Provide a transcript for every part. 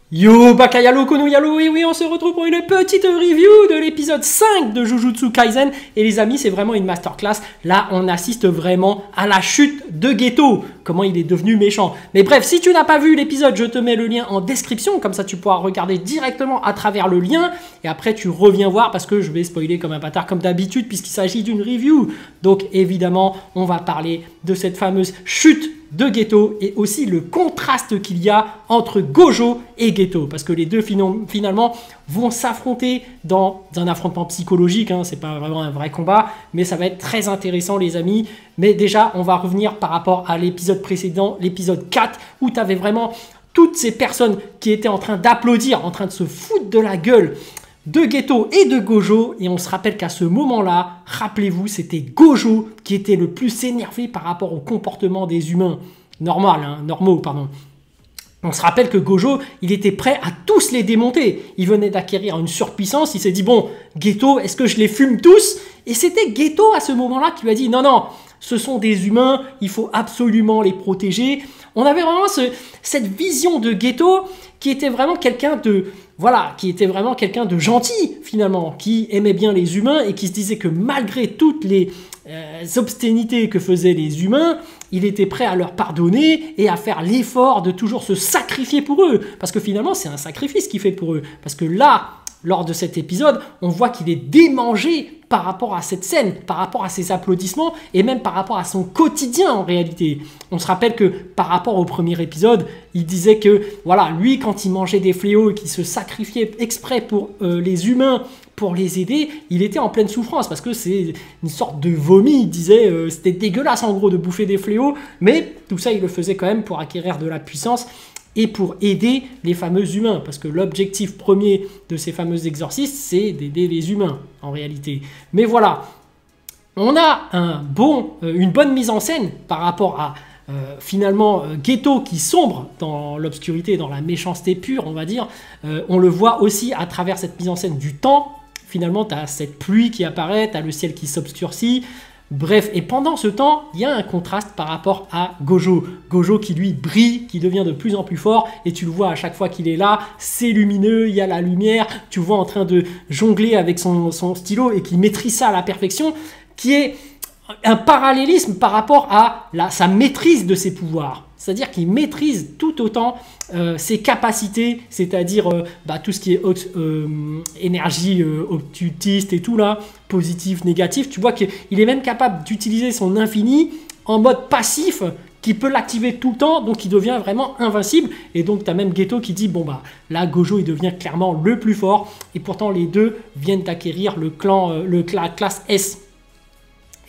Yo Bakayalo Konoyalo, et oui, on se retrouve pour une petite review de l'épisode 5 de Jujutsu Kaisen. Et les amis, c'est vraiment une masterclass. Là, on assiste vraiment à la chute de Geto, comment il est devenu méchant. Mais bref, si tu n'as pas vu l'épisode, je te mets le lien en description, comme ça tu pourras regarder directement à travers le lien. Et après, tu reviens voir, parce que je vais spoiler comme un bâtard, comme d'habitude, puisqu'il s'agit d'une review. Donc évidemment, on va parler de cette fameuse chute de Geto et aussi le contraste qu'il y a entre Gojo et Geto, parce que les deux finalement vont s'affronter dans un affrontement psychologique, hein, c'est pas vraiment un vrai combat, mais ça va être très intéressant les amis. Mais déjà on va revenir par rapport à l'épisode précédent, l'épisode 4, où tu avais vraiment toutes ces personnes qui étaient en train d'applaudir, en train de se foutre de la gueule de Geto et de Gojo, et on se rappelle qu'à ce moment-là, rappelez-vous, c'était Gojo qui était le plus énervé par rapport au comportement des humains normaux. On se rappelle que Gojo, il était prêt à tous les démonter. Il venait d'acquérir une surpuissance, il s'est dit, bon, Geto, est-ce que je les fume tous? Et c'était Geto à ce moment-là qui lui a dit, non, non, ce sont des humains, il faut absolument les protéger. On avait vraiment cette vision de Geto qui était vraiment quelqu'un de... Voilà, qui était vraiment quelqu'un de gentil, finalement, qui aimait bien les humains et qui se disait que malgré toutes les obscénités que faisaient les humains, il était prêt à leur pardonner et à faire l'effort de toujours se sacrifier pour eux. Parce que finalement, c'est un sacrifice qu'il fait pour eux. Parce que là, lors de cet épisode, on voit qu'il est démangé par rapport à cette scène, par rapport à ses applaudissements et même par rapport à son quotidien en réalité. On se rappelle que par rapport au premier épisode, il disait que voilà, lui quand il mangeait des fléaux et qu'il se sacrifiait exprès pour les humains, pour les aider, il était en pleine souffrance parce que c'est une sorte de vomi, il disait c'était dégueulasse en gros de bouffer des fléaux, mais tout ça il le faisait quand même pour acquérir de la puissance et pour aider les fameux humains, parce que l'objectif premier de ces fameux exorcistes, c'est d'aider les humains, en réalité. Mais voilà, on a une bonne mise en scène par rapport à, finalement, Geto qui sombre dans l'obscurité, dans la méchanceté pure, on va dire. On le voit aussi à travers cette mise en scène du temps. Finalement, tu as cette pluie qui apparaît, tu as le ciel qui s'obscurcit. Bref, et pendant ce temps, il y a un contraste par rapport à Gojo. Gojo qui lui brille, qui devient de plus en plus fort, et tu le vois à chaque fois qu'il est là, c'est lumineux, il y a la lumière, tu le vois en train de jongler avec son stylo et qui maîtrise ça à la perfection, qui est un parallélisme par rapport à sa maîtrise de ses pouvoirs. C'est-à-dire qu'il maîtrise tout autant ses capacités, c'est-à-dire tout ce qui est énergie occultiste et tout là, positif, négatif. Tu vois qu'il est même capable d'utiliser son infini en mode passif, qui peut l'activer tout le temps, donc il devient vraiment invincible. Et donc tu as même Geto qui dit, bon bah là Gojo il devient clairement le plus fort, et pourtant les deux viennent d'acquérir la classe S.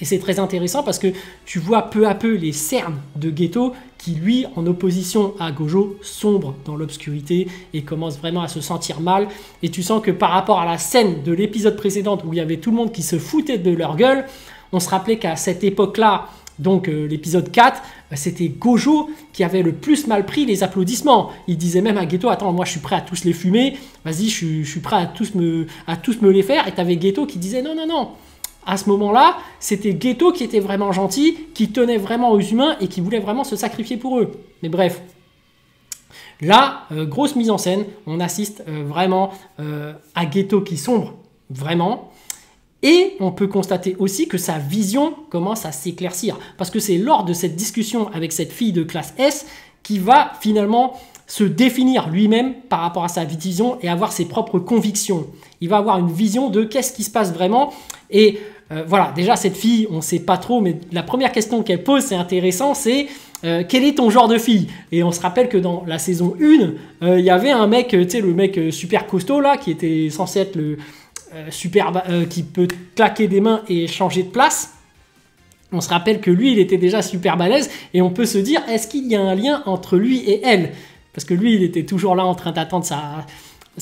Et c'est très intéressant parce que tu vois peu à peu les cernes de Geto qui, lui, en opposition à Gojo, sombre dans l'obscurité et commence vraiment à se sentir mal. Et tu sens que par rapport à la scène de l'épisode précédent où il y avait tout le monde qui se foutait de leur gueule, on se rappelait qu'à cette époque-là, donc l'épisode 4, c'était Gojo qui avait le plus mal pris les applaudissements. Il disait même à Geto, attends, moi je suis prêt à tous les fumer, vas-y, je suis prêt à tous me les faire. Et tu avais Geto qui disait, non, non, non. À ce moment-là, c'était Geto qui était vraiment gentil, qui tenait vraiment aux humains et qui voulait vraiment se sacrifier pour eux. Mais bref, là, grosse mise en scène, on assiste vraiment à Geto qui sombre, vraiment. Et on peut constater aussi que sa vision commence à s'éclaircir. Parce que c'est lors de cette discussion avec cette fille de classe S qui va finalement se définir lui-même par rapport à sa vision et avoir ses propres convictions. Il va avoir une vision de qu'est-ce qui se passe vraiment. Et voilà, déjà cette fille, on ne sait pas trop, mais la première question qu'elle pose, c'est intéressant, c'est quel est ton genre de fille? Et on se rappelle que dans la saison 1, il y avait un mec, tu sais, le mec super costaud là, qui était censé être le qui peut claquer des mains et changer de place. On se rappelle que lui, il était déjà super balèze, et on peut se dire, est-ce qu'il y a un lien entre lui et elle? Parce que lui, il était toujours là en train d'attendre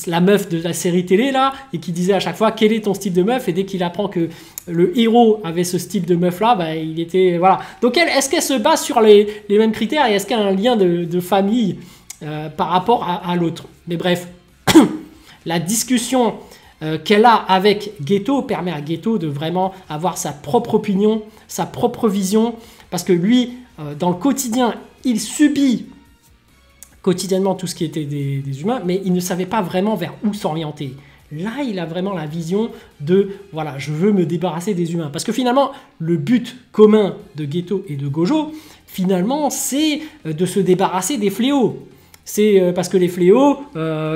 la meuf de la série télé là, et qui disait à chaque fois quel est ton style de meuf, et dès qu'il apprend que le héros avait ce style de meuf là, bah, il était voilà. Donc est-ce qu'elle se base sur les mêmes critères, et est-ce qu'il y a un lien de famille par rapport à l'autre? Mais bref, la discussion qu'elle a avec Geto permet à Geto de vraiment avoir sa propre opinion, sa propre vision, parce que lui, dans le quotidien, il subit quotidiennement tout ce qui était des humains, mais il ne savait pas vraiment vers où s'orienter. Là, il a vraiment la vision de, voilà, je veux me débarrasser des humains. Parce que finalement, le but commun de Geto et de Gojo, finalement, c'est de se débarrasser des fléaux. C'est parce que les fléaux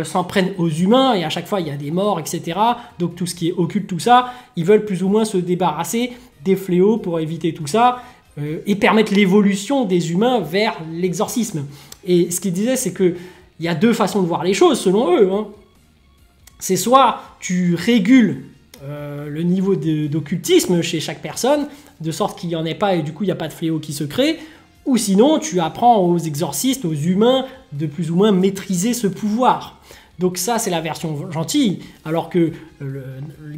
s'en prennent aux humains et à chaque fois, il y a des morts, etc. Donc tout ce qui est occulte, tout ça, ils veulent plus ou moins se débarrasser des fléaux pour éviter tout ça et permettre l'évolution des humains vers l'exorcisme. Et ce qu'il disait, c'est qu'il y a deux façons de voir les choses, selon eux, hein. C'est soit tu régules le niveau d'occultisme chez chaque personne, de sorte qu'il n'y en ait pas et du coup il n'y a pas de fléau qui se crée, ou sinon tu apprends aux exorcistes, aux humains, de plus ou moins maîtriser ce pouvoir. Donc ça c'est la version gentille, alors que le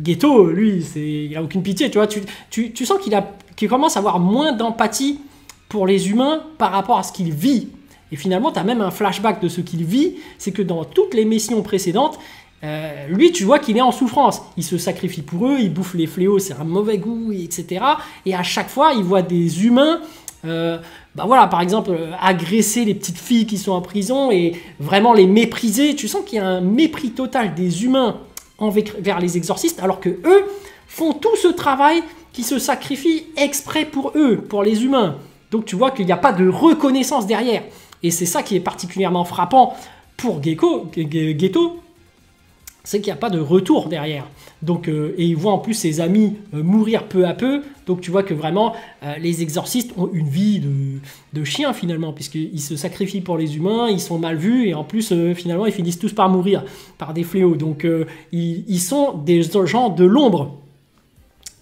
Geto, lui, il n'a aucune pitié, tu vois, tu sens qu'il commence à avoir moins d'empathie pour les humains par rapport à ce qu'il vit. Et finalement tu as même un flashback de ce qu'il vit, c'est que dans toutes les missions précédentes, lui, tu vois qu'il est en souffrance. Il se sacrifie pour eux, il bouffe les fléaux, c'est un mauvais goût, etc. Et à chaque fois, il voit des humains, voilà, par exemple, agresser les petites filles qui sont en prison et vraiment les mépriser. Tu sens qu'il y a un mépris total des humains vers les exorcistes, alors que eux font tout ce travail qui se sacrifie exprès pour eux, pour les humains. Donc tu vois qu'il n'y a pas de reconnaissance derrière. Et c'est ça qui est particulièrement frappant pour Geto, c'est qu'il n'y a pas de retour derrière. Donc, et il voit en plus ses amis mourir peu à peu. Donc tu vois que vraiment, les exorcistes ont une vie de chien finalement, puisqu'ils se sacrifient pour les humains, ils sont mal vus, et en plus, finalement, ils finissent tous par mourir, par des fléaux. Donc ils sont des gens de l'ombre.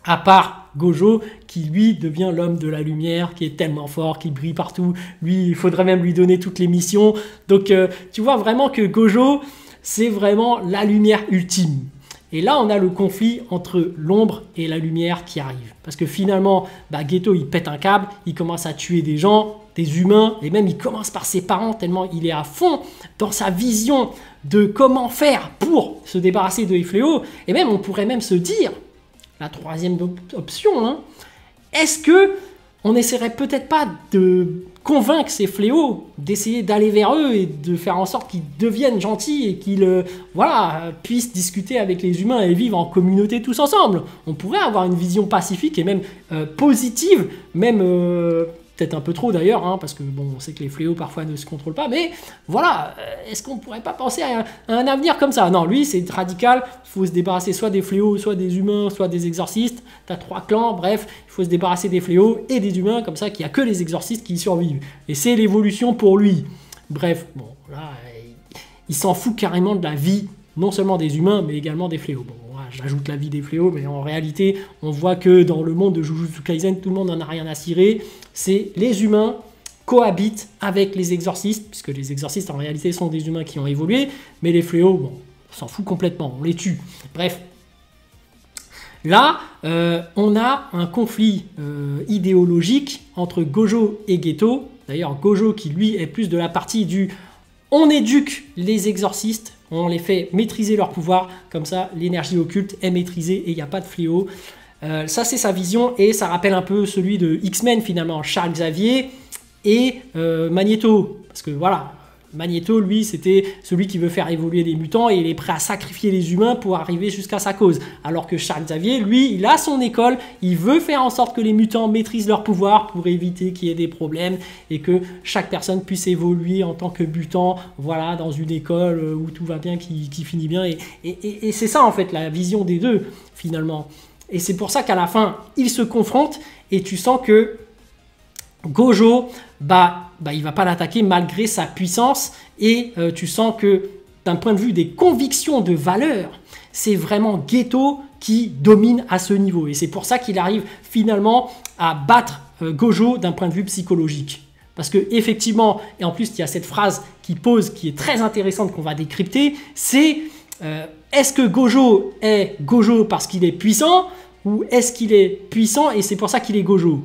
À part Gojo, qui lui devient l'homme de la lumière, qui est tellement fort, qui brille partout. Lui, il faudrait même lui donner toutes les missions. Donc tu vois vraiment que Gojo, c'est vraiment la lumière ultime. Et là, on a le conflit entre l'ombre et la lumière qui arrive. Parce que finalement, Geto, il pète un câble, il commence à tuer des gens, des humains, et même il commence par ses parents, tellement il est à fond dans sa vision de comment faire pour se débarrasser de fléaux. Et même, on pourrait même se dire, la troisième option, hein, est-ce que on n'essaierait peut-être pas de convaincre ces fléaux, d'essayer d'aller vers eux et de faire en sorte qu'ils deviennent gentils et qu'ils puissent discuter avec les humains et vivre en communauté tous ensemble. On pourrait avoir une vision pacifique et même positive, même peut-être un peu trop d'ailleurs, hein, parce que bon, on sait que les fléaux parfois ne se contrôlent pas, mais voilà, est-ce qu'on pourrait pas penser à un avenir comme ça? Non, lui c'est radical, il faut se débarrasser soit des fléaux, soit des humains, soit des exorcistes, t'as 3 clans, bref, il faut se débarrasser des fléaux et des humains, comme ça qu'il n'y a que les exorcistes qui survivent, et c'est l'évolution pour lui. Bref, bon, là, il s'en fout carrément de la vie, non seulement des humains, mais également des fléaux. Bon, j'ajoute la vie des fléaux, mais en réalité, on voit que dans le monde de Jujutsu Kaisen, tout le monde n'en a rien à cirer. C'est les humains cohabitent avec les exorcistes, puisque les exorcistes, en réalité, sont des humains qui ont évolué, mais les fléaux, bon, on s'en fout complètement, on les tue. Bref. Là, on a un conflit idéologique entre Gojo et Geto. D'ailleurs, Gojo qui, lui, est plus de la partie du « on éduque les exorcistes », on les fait maîtriser leur pouvoir, comme ça l'énergie occulte est maîtrisée et il n'y a pas de fléau. Ça c'est sa vision et ça rappelle un peu celui de X-Men finalement, Charles Xavier et Magneto. Parce que voilà, Magneto lui c'était celui qui veut faire évoluer les mutants et il est prêt à sacrifier les humains pour arriver jusqu'à sa cause. Alors que Charles Xavier lui il a son école, il veut faire en sorte que les mutants maîtrisent leur pouvoir pour éviter qu'il y ait des problèmes et que chaque personne puisse évoluer en tant que mutant, voilà, dans une école où tout va bien, qui finit bien. Et c'est ça en fait la vision des deux finalement. Et c'est pour ça qu'à la fin ils se confrontent et tu sens que Gojo, il va pas l'attaquer malgré sa puissance et tu sens que d'un point de vue des convictions de valeur, c'est vraiment Geto qui domine à ce niveau et c'est pour ça qu'il arrive finalement à battre Gojo d'un point de vue psychologique. Parce que effectivement, et en plus il y a cette phrase qui est très intéressante qu'on va décrypter, c'est est-ce que Gojo est Gojo parce qu'il est puissant ou est-ce qu'il est puissant et c'est pour ça qu'il est Gojo?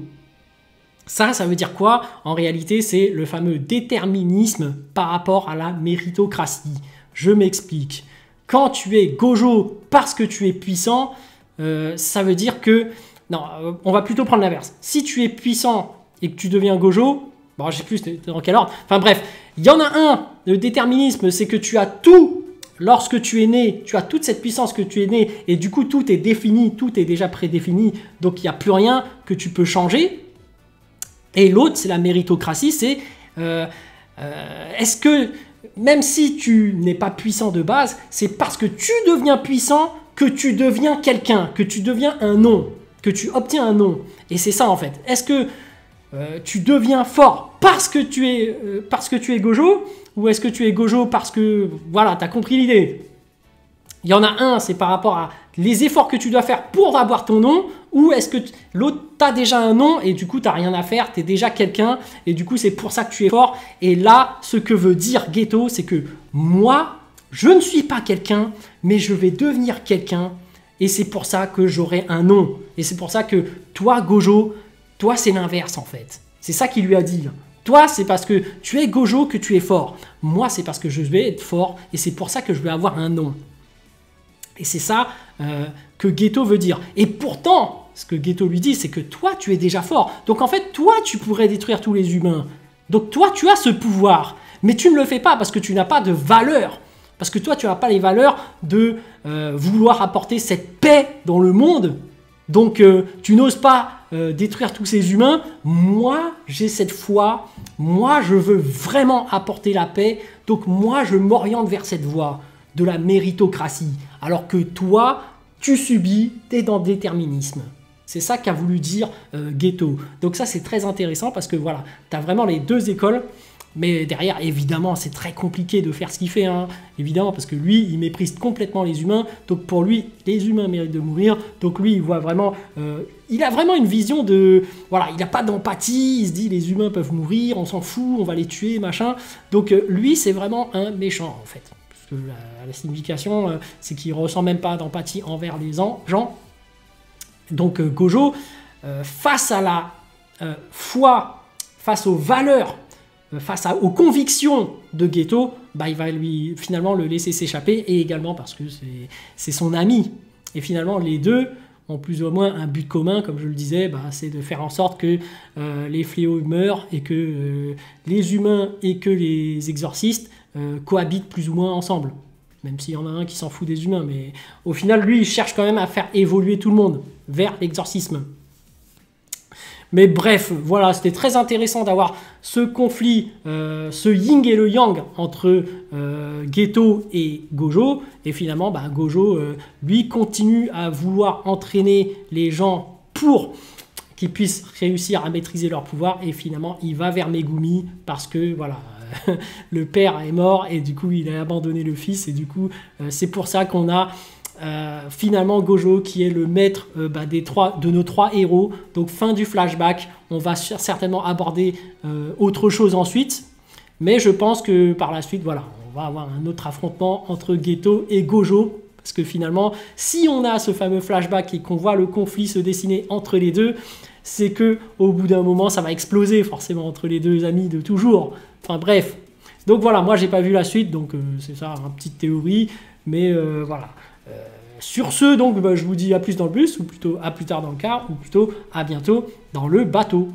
Ça veut dire quoi? En réalité, c'est le fameux déterminisme par rapport à la méritocratie. Je m'explique. Quand tu es Gojo parce que tu es puissant, ça veut dire que... Non, on va plutôt prendre l'inverse. Si tu es puissant et que tu deviens Gojo, Bon, je sais plus dans quel ordre. Enfin bref, il y en a un, le déterminisme, c'est que tu as tout. Lorsque tu es né, tu as toute cette puissance que tu es né, et du coup tout est défini, tout est déjà prédéfini, donc il n'y a plus rien que tu peux changer. Et l'autre, c'est la méritocratie, c'est est-ce que, même si tu n'es pas puissant de base, c'est parce que tu deviens puissant que tu deviens quelqu'un, que tu deviens un nom, que tu obtiens un nom. Et c'est ça en fait. Est-ce que tu deviens fort parce que tu es Gojo, ou est-ce que tu es Gojo parce que, voilà, tu as compris l'idée? Il y en a un, c'est par rapport à les efforts que tu dois faire pour avoir ton nom, ou est-ce que l'autre, tu as déjà un nom et du coup, tu n'as rien à faire, tu es déjà quelqu'un, et du coup, c'est pour ça que tu es fort. Et là, ce que veut dire Geto, c'est que moi, je ne suis pas quelqu'un, mais je vais devenir quelqu'un, et c'est pour ça que j'aurai un nom. Et c'est pour ça que toi, Gojo, toi, c'est l'inverse en fait. C'est ça qu'il lui a dit. Toi, c'est parce que tu es Gojo que tu es fort. Moi, c'est parce que je vais être fort et c'est pour ça que je vais avoir un nom. Et c'est ça que Geto veut dire. Et pourtant, ce que Geto lui dit, c'est que toi, tu es déjà fort. Donc en fait, toi, tu pourrais détruire tous les humains. Donc toi, tu as ce pouvoir. Mais tu ne le fais pas parce que tu n'as pas de valeur. Parce que toi, tu n'as pas les valeurs de vouloir apporter cette paix dans le monde. Donc tu n'oses pas détruire tous ces humains. Moi, j'ai cette foi. Moi, je veux vraiment apporter la paix. Donc moi, je m'oriente vers cette voie de la méritocratie. Alors que toi, tu subis, tu es dans le déterminisme. C'est ça qu'a voulu dire Geto. Donc ça, c'est très intéressant parce que voilà, tu as vraiment les deux écoles. Mais derrière, évidemment, c'est très compliqué de faire ce qu'il fait, hein. Évidemment, parce que lui, il méprise complètement les humains. Donc pour lui, les humains méritent de mourir. Donc lui, il voit vraiment, il a vraiment une vision de, voilà, il n'a pas d'empathie. Il se dit, les humains peuvent mourir, on s'en fout, on va les tuer, machin. Donc lui, c'est vraiment un méchant, en fait. Parce que la signification, c'est qu'il ne ressent même pas d'empathie envers les gens. Donc Gojo, face à la foi, face aux valeurs, face aux convictions de Geto, bah, il va finalement le laisser s'échapper, et également parce que c'est son ami. Et finalement, les deux ont plus ou moins un but commun, comme je le disais, bah, c'est de faire en sorte que les fléaux meurent et que les humains et que les exorcistes cohabitent plus ou moins ensemble. Même s'il y en a un qui s'en fout des humains, mais au final, lui, il cherche quand même à faire évoluer tout le monde vers l'exorcisme. Mais bref, voilà, c'était très intéressant d'avoir ce conflit, ce yin et le yang entre Geto et Gojo. Et finalement, bah, Gojo, lui, continue à vouloir entraîner les gens pour qu'ils puissent réussir à maîtriser leur pouvoir. Et finalement, il va vers Megumi parce que, voilà, le père est mort et du coup, il a abandonné le fils. Et du coup, c'est pour ça qu'on a... finalement Gojo qui est le maître de nos trois héros. Donc fin du flashback, on va certainement aborder autre chose ensuite, mais je pense que par la suite, voilà, on va avoir un autre affrontement entre Geto et Gojo, parce que finalement, si on a ce fameux flashback et qu'on voit le conflit se dessiner entre les deux, c'est que au bout d'un moment, ça va exploser forcément entre les deux amis de toujours. Enfin bref, donc voilà, moi j'ai pas vu la suite, donc c'est ça, une petite théorie, mais voilà. Sur ce, donc, je vous dis à plus dans le bus, ou plutôt à plus tard dans le car, ou plutôt à bientôt dans le bateau.